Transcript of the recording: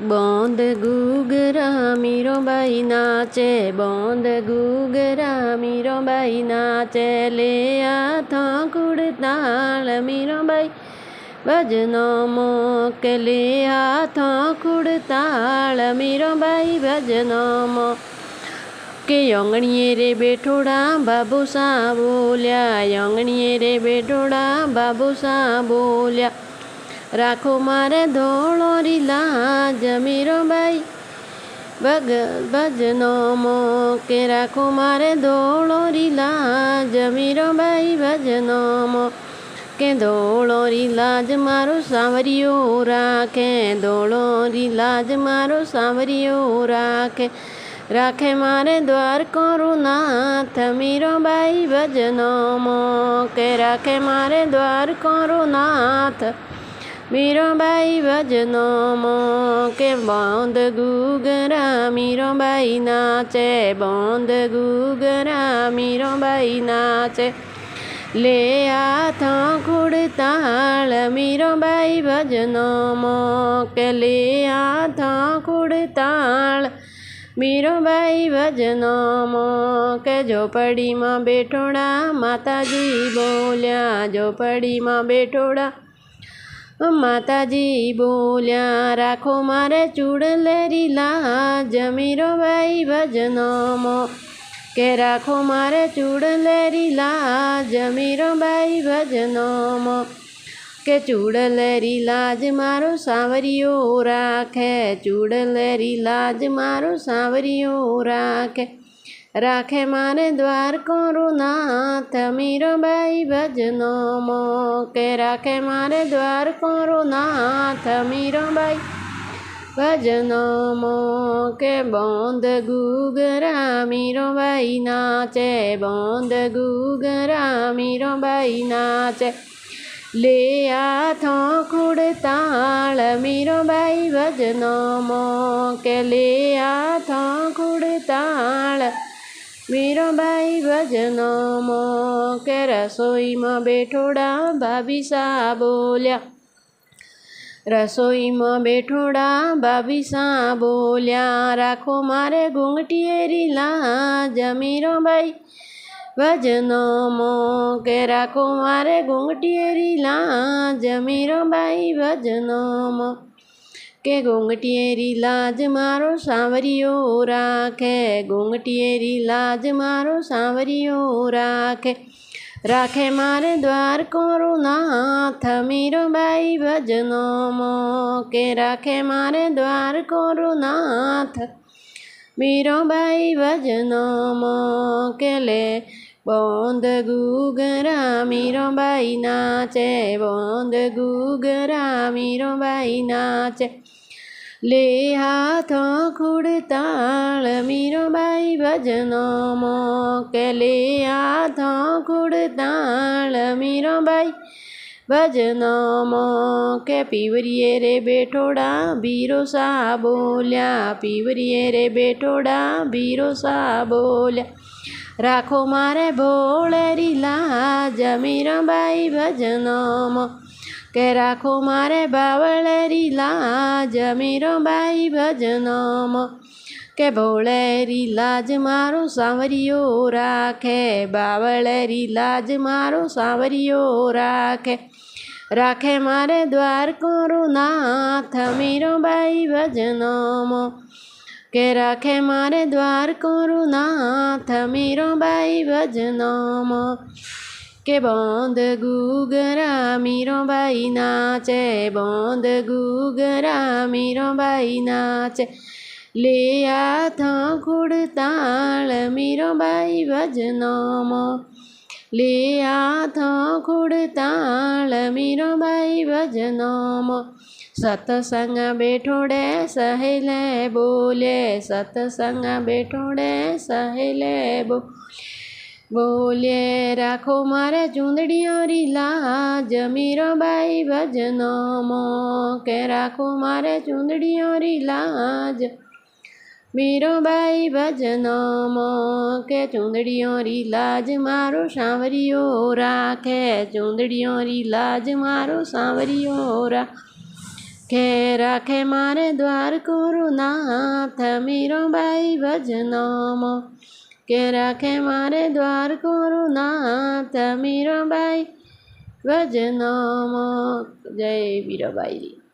બોંદ ઘૂઘરા મીરોબાઈ નાચે, બોંદ ઘૂઘરા મીરોબાઈ નાચે, લે હાથા કુડતાળ મીરોબાઈ ભજનો મોકે, લે હાથા કુડતાળ મીરોબાઈ ભજનો મોકે. યંગણીએ રે બેઠોડા બાબુસા બોલ્યા, યંગણીએ રે બેઠોડા બાબુસા બોલ્યા, રાખો મારે ધોળો રીલાજ મીરોબાઈ ભજનો મોકે, રાખો મારે ધોળો રીલાજ મીરોબાઈ ભજનો મોકે. ધોળો રીલાજ મારો સાવરિયો રાખે, ધોળો રીલાજ મારો સાવરિયો રાખે, રાખે મારે દ્વારકો નાથ મીરોબાઈ ભજનો મોકે, રાખે મારે દ્વારકો નાથ મીરોબાઈ ભજનો મોકે. બોંદ ઘૂઘરા મીરોબાઈ નાચે, બોંદ ઘૂઘરા મીરોબાઈ નાચે, લે હાથા કુડતાળ મીરોબાઈ ભજનો મોકે, લે હાથા કુડતાળ મીરોબાઈ ભજનો મોકે. ઝોપડીમાં બેઠોડા માતાજી બોલ્યા, ઝોપડીમાં બેઠોડા માતાજી બોલ્યા, રાખો મારે ચૂડલેરી લાજ મીરોબાઈ ભજનો મોકે, રાખો મારે ચૂડલેરી લાજ મીરોબાઈ ભજનો મોકે. ચૂડલેરી લાજ મારો સાવરિયો રાખે, ચૂડલેરી લાજ મારો સાવરિયો રાખે, રાખે મારે દ્વારકો નાથ મીરોબાઈ ભજનો મોકે, રાખે મારે દ્વારકો નાથ મીરોબાઈ ભજનો મોકે. બોંદ ઘૂઘરા મીરોબાઈ નાચે, બોંદ ઘૂઘરા મીરોબાઈ નાચે, લે હાથો કુડતાળ મીરોબાઈ ભજનો મોકે, લે હાથો કુડતાળ મીરોબાઈ ભજનો મોકે. રસોઈમાં બેઠોડા ભાભીસા બોલ્યા, રસોઈમાં બેઠોડા ભાભીસા બોલ્યા, રાખો મારે ઘૂંઘટીએરી લાજ મીરોબાઈ ભજનો મોકે, રાખો મારે ઘૂંઘટીએરી લાજ મીરોબાઈ ભજનો મોકે. ઘૂંઘટીએરી લાજ મારો સાવરિયો રાખે, ઘૂંઘટીએરી લાજ મારો સાવરિયો રાખે, રાખે મારે દ્વારકો નાથ મીરોબાઈ ભજનો મોકે, રાખે મારે દ્વારકો નાથ મીરોબાઈ ભજનો મોકે. લે બોંદ ઘૂઘરા મીરોબાઈ નાચે, બોંદ ઘૂઘરા મીરોબાઈ નાચે, લે હાથો કુડતાળ મીરોબાઈ ભજનો મોકે, લે હાથો કુડતાળ મીરોબાઈ ભજનો મોકે. પીવરીએ રે બેઠોડા બીરોસા બોલ્યા, પીવરીએ રે બેઠોડા બીરોસા બોલ્યા, રાખો મારે ભોળેરી લાજ મીરોબાઈ ભજનો મોકે, રાખો મારે બાવળેરી લાજ મીરોબાઈ ભજનો મોકે. ભોળેરી લાજ મારો સાવરિયો રાખે, બાવળેરી લાજ મારો સાવરિયો રાખે, રાખે મારે દ્વારકો નાથ મીરોબાઈ ભજનો મોકે, રાખે મારે દ્વારકો નાથ મીરોબાઈ ભજનો મોકે. બોંદ ઘૂઘરા મીરોબાઈ નાચે, બોંદ ઘૂઘરા મીરોબાઈ નાચે, લે હાથા કુડતાળ મીરોબાઈ ભજનો લે હાથા કુડતાળ મીરોબાઈ ભજનો સતસંગ બેઠોડે સહેલે બોલે, સતસંગ બેઠોડે સહેલે બોલે, રાખો મારે ચૂંદડીઓ રીલાજ મીરોબાઈ ભજનો કે રાખો મારે ચૂંદડીઓ રીલાજ મીરોબાઈ ભજનો કે ચૂંદડીઓ રીલાજ મારો સાવરિયો રાખે, ચૂંદડીઓ રીલાજ મારો સાવરિયો કે રાખે મારે દ્વારકુરુનાથ મીરાબાઈ ભજનમાં કે રાખે મારે દ્વારકુરુનાથ મીરાબાઈ ભજનમાં. જય વીરાબાઈ.